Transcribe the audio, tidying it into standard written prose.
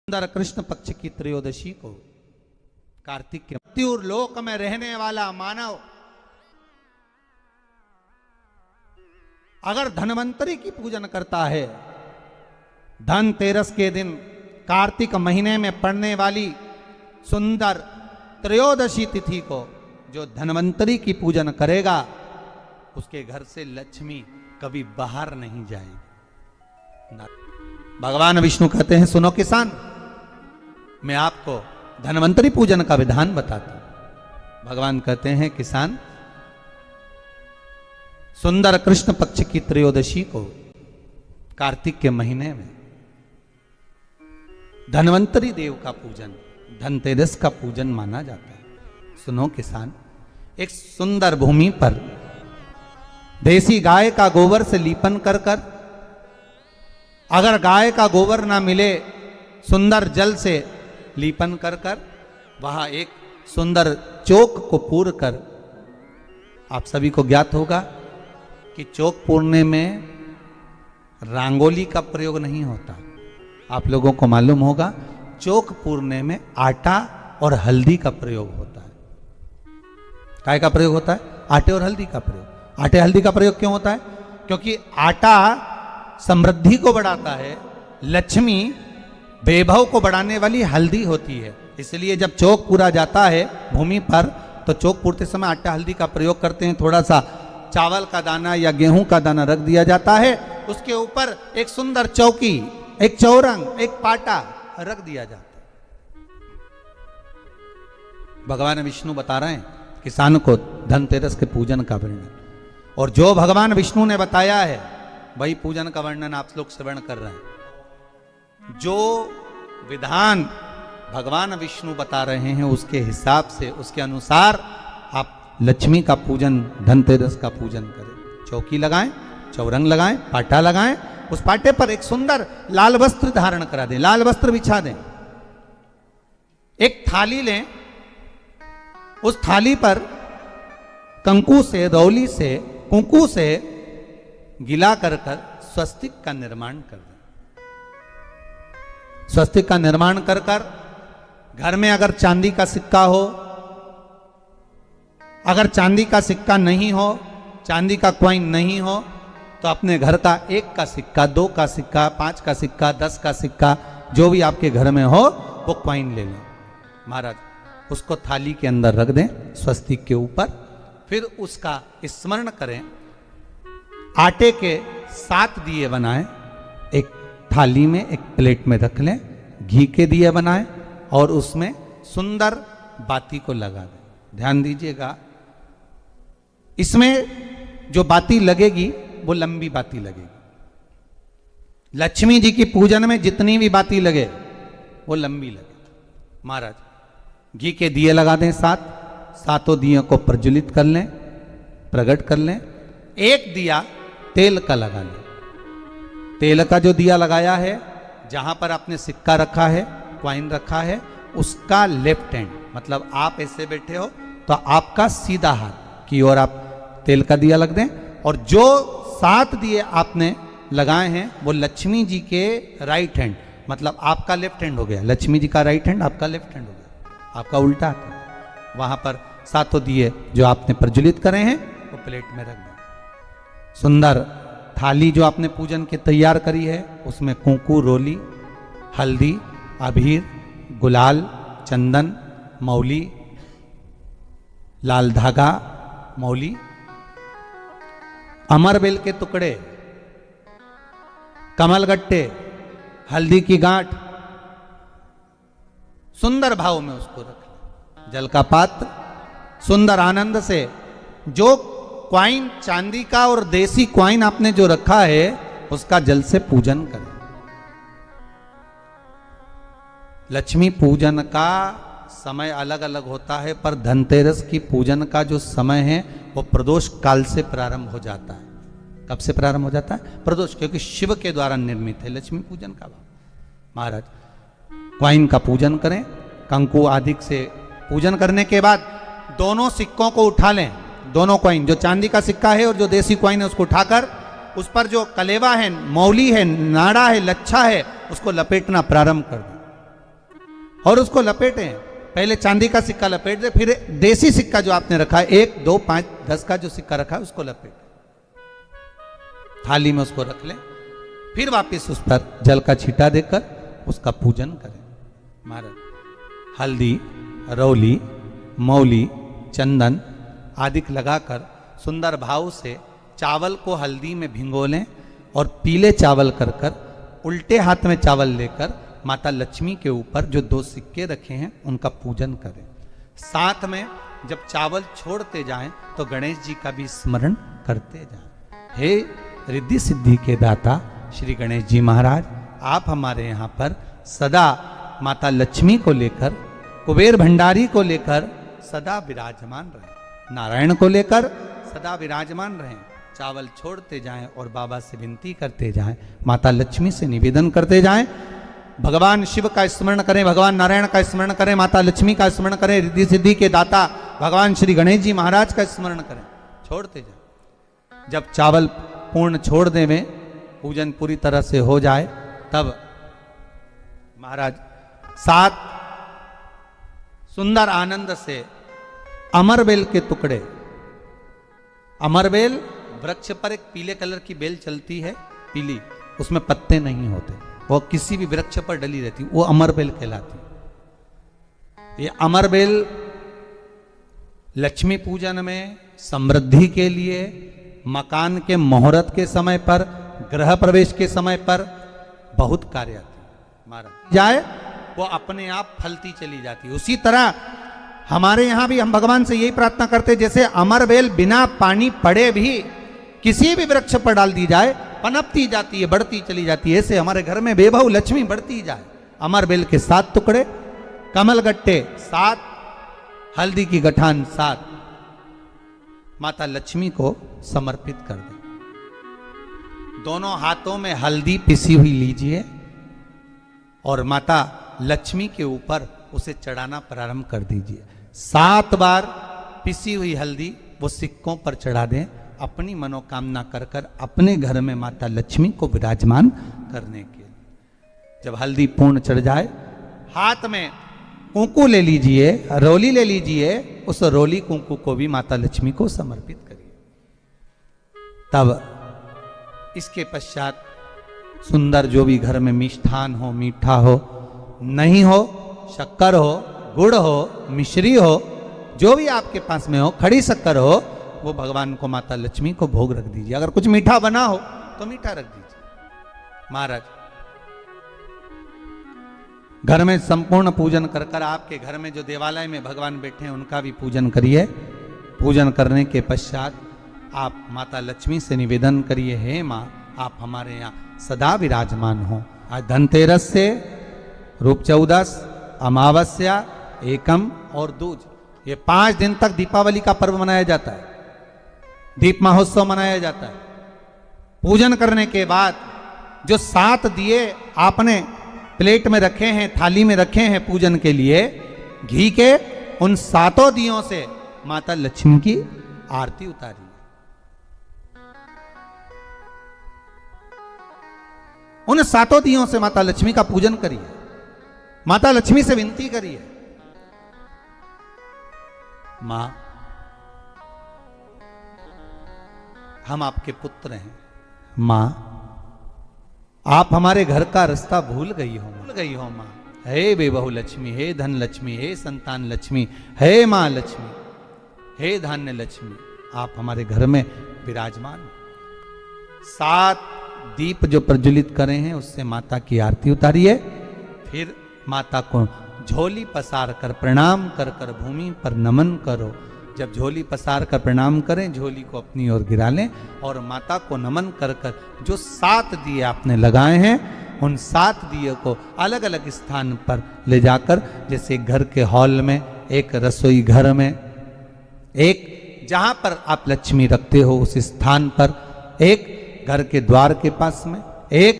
सुंदर कृष्ण पक्ष की त्रयोदशी को कार्तिक के मृत्यु लोक में रहने वाला मानव अगर धन्वंतरी की पूजन करता है, धनतेरस के दिन कार्तिक महीने में पड़ने वाली सुंदर त्रयोदशी तिथि को जो धन्वंतरी की पूजन करेगा, उसके घर से लक्ष्मी कभी बाहर नहीं जाएगी। भगवान विष्णु कहते हैं, सुनो किसान, मैं आपको धन्वंतरी पूजन का विधान बताता हूं। भगवान कहते हैं, किसान, सुंदर कृष्ण पक्ष की त्रयोदशी को कार्तिक के महीने में धन्वंतरी देव का पूजन, धनतेरस का पूजन माना जाता है। सुनो किसान, एक सुंदर भूमि पर देसी गाय का गोबर से लीपन कर कर, अगर गाय का गोबर ना मिले, सुंदर जल से लीपन कर कर वहां एक सुंदर चौक को पूर कर, आप सभी को ज्ञात होगा कि चौक पूरने में रंगोली का प्रयोग नहीं होता। आप लोगों को मालूम होगा, चौक पूरने में आटा और हल्दी का प्रयोग होता है। काय का प्रयोग होता है? आटे और हल्दी का प्रयोग। आटे हल्दी का प्रयोग क्यों होता है? क्योंकि आटा समृद्धि को बढ़ाता है, लक्ष्मी वैभव को बढ़ाने वाली हल्दी होती है। इसलिए जब चौक पूरा जाता है भूमि पर, तो चौक पूरते समय आटा हल्दी का प्रयोग करते हैं। थोड़ा सा चावल का दाना या गेहूं का दाना रख दिया जाता है, उसके ऊपर एक सुंदर चौकी, एक चौरंग, एक पाटा रख दिया जाता है। भगवान विष्णु बता रहे हैं किसान को धनतेरस के पूजन का वर्णन, और जो भगवान विष्णु ने बताया है वही पूजन का वर्णन आप लोग श्रवण कर रहे हैं। जो विधान भगवान विष्णु बता रहे हैं, उसके हिसाब से, उसके अनुसार आप लक्ष्मी का पूजन, धनतेरस का पूजन करें। चौकी लगाएं, चौरंग लगाएं, पाटा लगाएं, उस पाटे पर एक सुंदर लाल वस्त्र धारण करा दें, लाल वस्त्र बिछा दें। एक थाली लें, उस थाली पर कंकु से, रौली से, कुंकू से गिला कर कर स्वस्तिक का निर्माण कर दें। स्वस्तिक का निर्माण कर कर घर में अगर चांदी का सिक्का हो, अगर चांदी का सिक्का नहीं हो, चांदी का कॉइन नहीं हो, तो अपने घर का 1 का सिक्का, 2 का सिक्का, 5 का सिक्का, 10 का सिक्का, जो भी आपके घर में हो वो कॉइन ले लें महाराज, उसको थाली के अंदर रख दें स्वस्तिक के ऊपर। फिर उसका स्मरण करें। आटे के 7 दिए बनाएं, एक थाली में, एक प्लेट में रख लें, घी के दिए बनाएं और उसमें सुंदर बाती को लगा दें। ध्यान दीजिएगा, इसमें जो बाती लगेगी वो लंबी बाती लगेगी। लक्ष्मी जी की पूजन में जितनी भी बाती लगे वो लंबी लगे। महाराज, घी के दिए लगा दें 7, सातों दियों को प्रज्वलित कर लें, प्रकट कर लें। एक दिया तेल का लगा लें। तेल का जो दिया लगाया है, जहां पर आपने सिक्का रखा है, कॉइन रखा है, उसका लेफ्ट हैंड, मतलब आप ऐसे बैठे हो तो आपका सीधा हाथ की ओर आप तेल का दिया लग दें। और जो 7 दिए आपने लगाए हैं वो लक्ष्मी जी के राइट हैंड, मतलब आपका लेफ्ट हैंड हो गया, लक्ष्मी जी का राइट हैंड, आपका लेफ्ट हैंड हो गया, आपका उल्टा हाथ। वहां पर 7 दिए जो आपने प्रज्वलित करे हैं वो प्लेट में रख दें। सुंदर थाली जो आपने पूजन के तैयार करी है, उसमें कुंकू, रोली, हल्दी, अबीर, गुलाल, चंदन, मौली, लाल धागा, मौली, अमरबेल के टुकड़े, कमलगट्टे, हल्दी की गांठ, सुंदर भाव में उसको रख। जल का पात्र सुंदर आनंद से, जो क्वाइन चांदी का और देसी क्वाइन आपने जो रखा है उसका जल से पूजन करें। लक्ष्मी पूजन का समय अलग अलग होता है, पर धनतेरस की पूजन का जो समय है वो प्रदोष काल से प्रारंभ हो जाता है। कब से प्रारंभ हो जाता है? प्रदोष, क्योंकि शिव के द्वारा निर्मित है लक्ष्मी पूजन का भाव। महाराज, क्वाइन का पूजन करें, कंकु आदि से पूजन करने के बाद दोनों सिक्कों को उठा लें। दोनों कॉइन, जो चांदी का सिक्का है और जो देसी कॉइन है, उसको उठाकर उस पर जो कलेवा है, मौली है, नाड़ा है, लच्छा है, उसको लपेटना प्रारंभ कर दें। और उसको लपेटें। पहले चांदी का सिक्का लपेट दे, फिर देसी सिक्का जो आपने रखा है 1, 2, 5, 10 का जो सिक्का रखा है उसको लपेटें, थाली में उसको रख लें। फिर वापस उस पर जल का छींटा देकर उसका पूजन करें। महाराज हल्दी, रौली, मौली, चंदन आदि लगाकर सुंदर भाव से चावल को हल्दी में भिगो लें और पीले चावल कर कर उल्टे हाथ में चावल लेकर माता लक्ष्मी के ऊपर जो 2 सिक्के रखे हैं उनका पूजन करें। साथ में जब चावल छोड़ते जाएं तो गणेश जी का भी स्मरण करते जाएं। हे रिद्धि सिद्धि के दाता श्री गणेश जी महाराज, आप हमारे यहाँ पर सदा माता लक्ष्मी को लेकर, कुबेर भंडारी को लेकर सदा विराजमान रहें, नारायण को लेकर सदा विराजमान रहें। चावल छोड़ते जाएं और बाबा से विनती करते जाएं, माता लक्ष्मी से निवेदन करते जाएं। भगवान शिव का स्मरण करें, भगवान नारायण का स्मरण करें, माता लक्ष्मी का स्मरण करें, रिद्धि सिद्धि के दाता भगवान श्री गणेश जी महाराज का स्मरण करें, छोड़ते जाएं। जब चावल पूर्ण छोड़ देवें, पूजन पूरी तरह से हो जाए, तब महाराज 7 सुंदर आनंद से अमरबेल के टुकड़े, अमरबेल वृक्ष पर एक पीले कलर की बेल चलती है, पीली, उसमें पत्ते नहीं होते, वो किसी भी वृक्ष पर डली रहती, वो अमरबेल कहलाती। ये अमरबेल लक्ष्मी पूजन में, समृद्धि के लिए, मकान के मुहूर्त के समय पर, गृह प्रवेश के समय पर बहुत कार्य आती है। महाराज जाए वो अपने आप फलती चली जाती है। उसी तरह हमारे यहाँ भी हम भगवान से यही प्रार्थना करते हैं, जैसे अमरबेल बिना पानी पड़े भी किसी भी वृक्ष पर डाल दी जाए पनपती जाती है, बढ़ती चली जाती है, ऐसे हमारे घर में बेभव लक्ष्मी बढ़ती जाए। अमरबेल के 7 टुकड़े, कमल गट्टे 7, हल्दी की गठान 7 माता लक्ष्मी को समर्पित कर दें। दोनों हाथों में हल्दी पिसी हुई लीजिए और माता लक्ष्मी के ऊपर उसे चढ़ाना प्रारंभ कर दीजिए। 7 बार पिसी हुई हल्दी वो सिक्कों पर चढ़ा दें, अपनी मनोकामना कर कर अपने घर में माता लक्ष्मी को विराजमान करने के लिए। जब हल्दी पूर्ण चढ़ जाए, हाथ में कुंकू ले लीजिए, रोली ले लीजिए, उस रोली कुंकू को भी माता लक्ष्मी को समर्पित करिए। तब इसके पश्चात सुंदर जो भी घर में मिष्ठान हो, मीठा हो, नहीं हो, शक्कर हो, गुड़ हो, मिश्री हो, जो भी आपके पास में हो, खड़ी शक्कर हो, वो भगवान को माता लक्ष्मी को भोग रख दीजिए। अगर कुछ मीठा बना हो तो मीठा रख दीजिए। महाराज घर में संपूर्ण पूजन कर कर आपके घर में जो देवालय में भगवान बैठे हैं उनका भी पूजन करिए। पूजन करने के पश्चात आप माता लक्ष्मी से निवेदन करिए, हे माँ आप हमारे यहाँ सदा विराजमान हो। आज धनतेरस से रूप 14, अमावस्या, एकम और दूज, ये 5 दिन तक दीपावली का पर्व मनाया जाता है, दीप महोत्सव मनाया जाता है। पूजन करने के बाद जो 7 दिए आपने प्लेट में रखे हैं, थाली में रखे हैं पूजन के लिए घी के, उन 7 दियों से माता लक्ष्मी की आरती उतारी। उन 7 दियों से माता लक्ष्मी का पूजन करिए, माता लक्ष्मी से विनती करिए, मां हम आपके पुत्र हैं, मां आप हमारे घर का रास्ता भूल गई हो मां। हे बेबहू लक्ष्मी, हे धन लक्ष्मी, हे संतान लक्ष्मी, हे मां लक्ष्मी, हे धान्य लक्ष्मी, आप हमारे घर में विराजमान हो। 7 दीप जो प्रज्वलित करे हैं उससे माता की आरती उतारिए। फिर माता को झोली पसार कर प्रणाम कर कर भूमि पर नमन करो। जब झोली पसार कर प्रणाम करें, झोली को अपनी ओर गिरा लें और माता को नमन कर कर जो 7 दिए आपने लगाए हैं उन 7 दिए को अलग अलग स्थान पर ले जाकर, जैसे घर के हॉल में, एक रसोई घर में, एक जहां पर आप लक्ष्मी रखते हो उस स्थान पर, एक घर के द्वार के पास में, एक